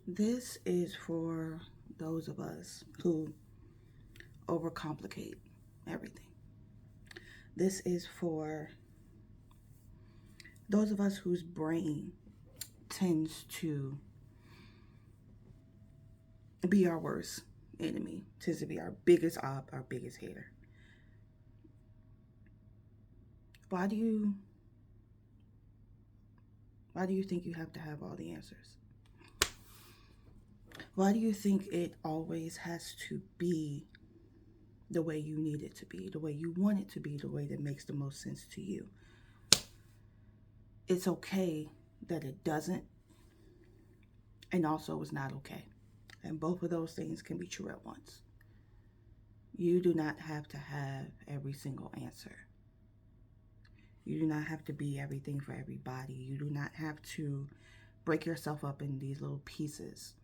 This is for those of us who overcomplicate everything. This is for those of us whose brain tends to be our worst enemy, tends to be our biggest op, our biggest hater. Why do you why do you think you have to have all the answers? Why do you think it always has to be the way you need it to be, the way you want it to be, the way that makes the most sense to you? It's okay that it doesn't, and also it's not okay. And both of those things can be true at once. You do not have to have every single answer. You do not have to be everything for everybody. You do not have to break yourself up in these little pieces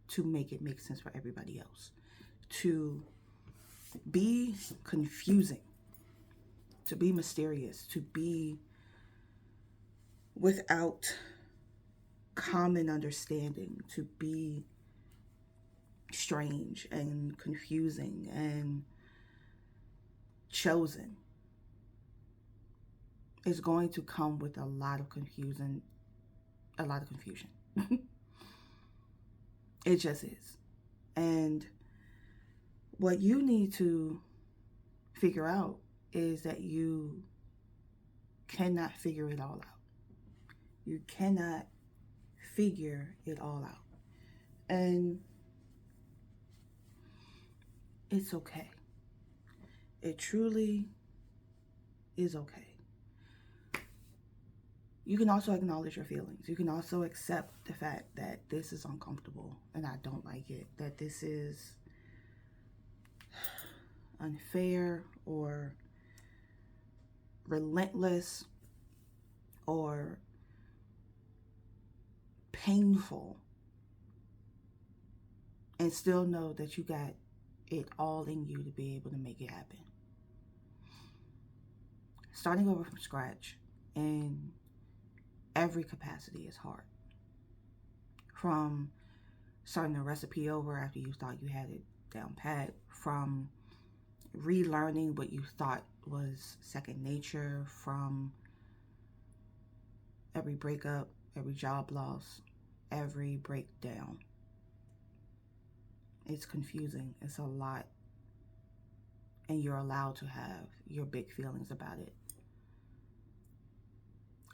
to make it make sense for everybody else. To be confusing, to be mysterious, to be without common understanding, to be strange and confusing and chosen is going to come with a lot of confusion, a lot of confusion. It just is. And what you need to figure out is that you cannot figure it all out. You cannot figure it all out. And it's okay. It truly is okay. You can also acknowledge your feelings. You can also accept the fact that this is uncomfortable and I don't like it, that this is unfair or relentless or painful, and still know that you got it all in you to be able to make it happen. Starting over from scratch in every capacity is hard. From starting a recipe over after you thought you had it down pat, from relearning what you thought was second nature, from every breakup, every job loss, every breakdown. It's confusing. It's a lot. And you're allowed to have your big feelings about it.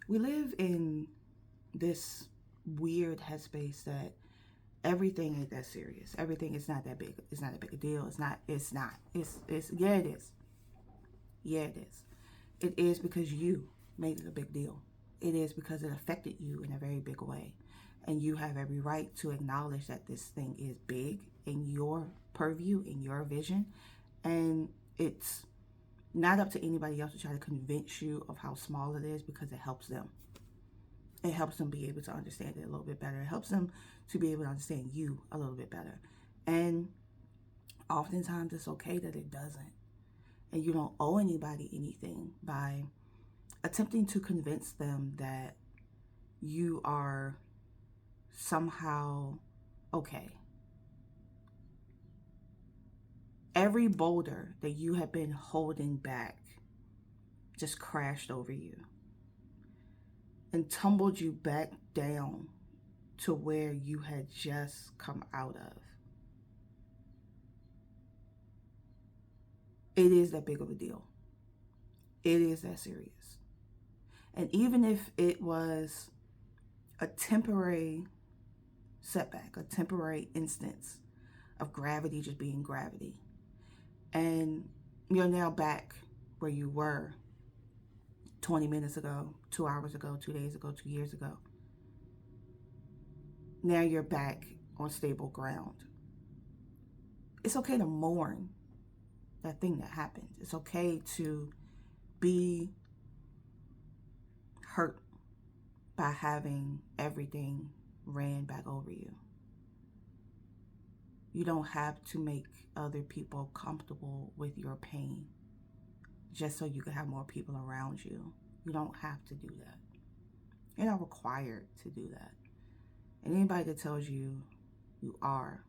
We live in this weird headspace that everything ain't that serious. Everything is not that big. It's not a big a deal. It's not. Yeah, it is. Yeah, it is. It is because you made it a big deal. It is because it affected you in a very big way. And you have every right to acknowledge that this thing is big in your purview, in your vision. And it's not up to anybody else to try to convince you of how small it is, because it helps them. It helps them be able to understand it a little bit better. It helps them to be able to understand you a little bit better. And oftentimes it's okay that it doesn't. And you don't owe anybody anything by attempting to convince them that you are somehow okay. Every boulder that you have been holding back just crashed over you and tumbled you back down to where you had just come out of. It is that big of a deal. It is that serious. And even if it was a temporary setback, a temporary instance of gravity just being gravity, and you're now back where you were 20 minutes ago, 2 hours ago, 2 days ago, 2 years ago. Now you're back on stable ground. It's okay to mourn that thing that happened. It's okay to be hurt by having everything ran back over you. You don't have to make other people comfortable with your pain just so you can have more people around you. You don't have to do that. You're not required to do that. And anybody that tells you you are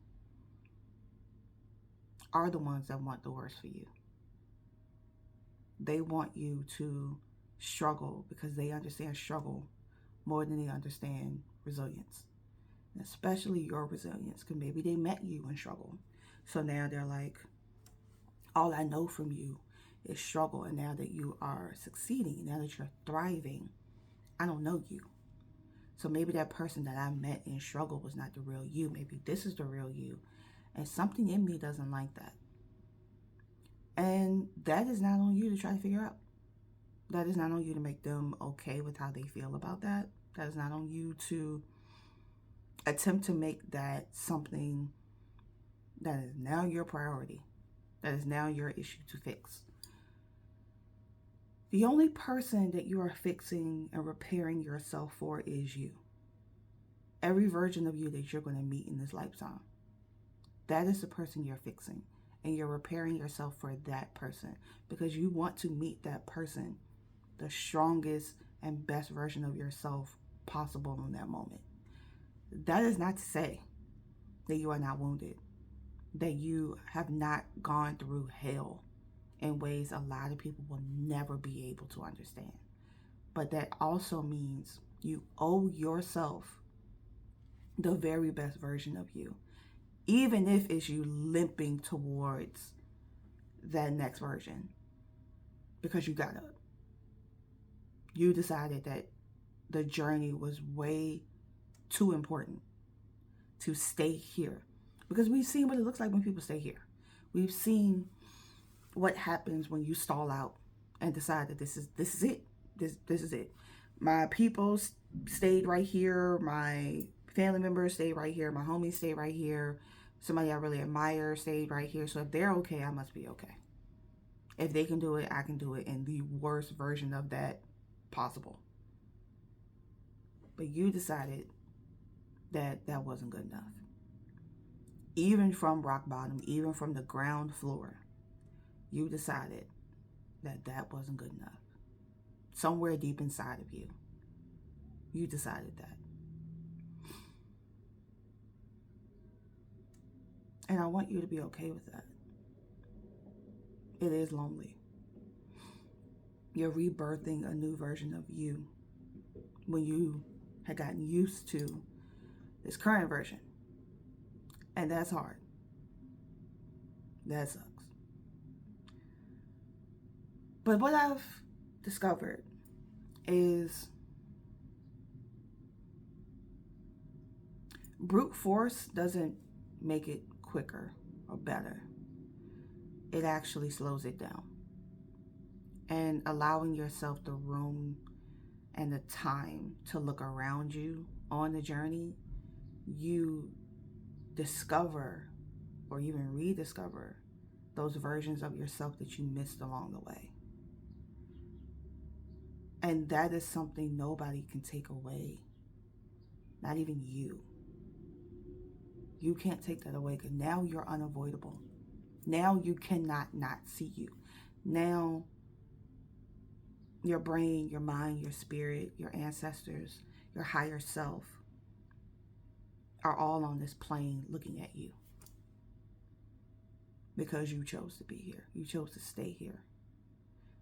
the ones that want the worst for you. They want you to struggle because they understand struggle more than they understand resilience. And especially your resilience, because maybe they met you in struggle. So now they're like, all I know from you is struggle. And now that you are succeeding, now that you're thriving, I don't know you. So maybe that person that I met in struggle was not the real you. Maybe this is the real you. And something in me doesn't like that. And that is not on you to try to figure out. That is not on you to make them okay with how they feel about that. That is not on you to attempt to make that something that is now your priority. That is now your issue to fix. The only person that you are fixing and repairing yourself for is you. Every version of you that you're going to meet in this lifetime, that is the person you're fixing. And you're repairing yourself for that person because you want to meet that person, the strongest and best version of yourself possible in that moment. That is not to say that you are not wounded, that you have not gone through hell in ways a lot of people will never be able to understand. But that also means you owe yourself the very best version of you, even if it's you limping towards that next version because you got up. You decided that the journey was way too important to stay here, because we've seen what it looks like when people stay here. We've seen what happens when you stall out and decide that this is it. This is it. My people stayed right here. My family members stayed right here. My homies stayed right here. Somebody I really admire stayed right here. So if they're okay, I must be okay. If they can do it, I can do it in the worst version of that possible. But you decided that that wasn't good enough. Even from rock bottom, even from the ground floor, you decided that that wasn't good enough. Somewhere deep inside of you, you decided that. And I want you to be okay with that. It is lonely. You're rebirthing a new version of you when you had gotten used to this current version. And that's hard. That sucks. But what I've discovered is brute force doesn't make it quicker or better. It actually slows it down. And allowing yourself the room and the time to look around you on the journey, you discover or even rediscover those versions of yourself that you missed along the way. And that is something nobody can take away. Not even you. You can't take that away because now you're unavoidable. Now you cannot not see you. Now your brain, your mind, your spirit, your ancestors, your higher self are all on this plane looking at you. Because you chose to be here. You chose to stay here.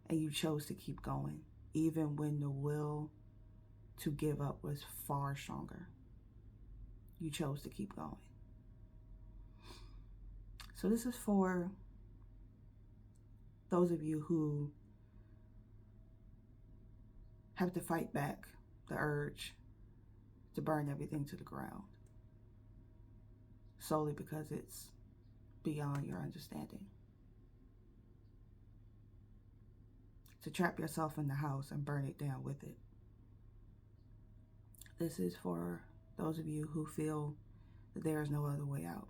And you chose to keep going. Even when the will to give up was far stronger. You chose to keep going. So this is for those of you who have to fight back the urge to burn everything to the ground. Solely because it's beyond your understanding. To trap yourself in the house and burn it down with it. This is for those of you who feel that there is no other way out.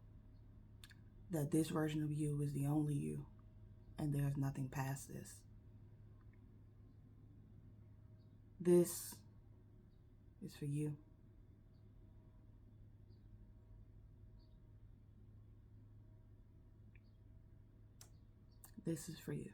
That this version of you is the only you, and there's nothing past this. This is for you. This is for you.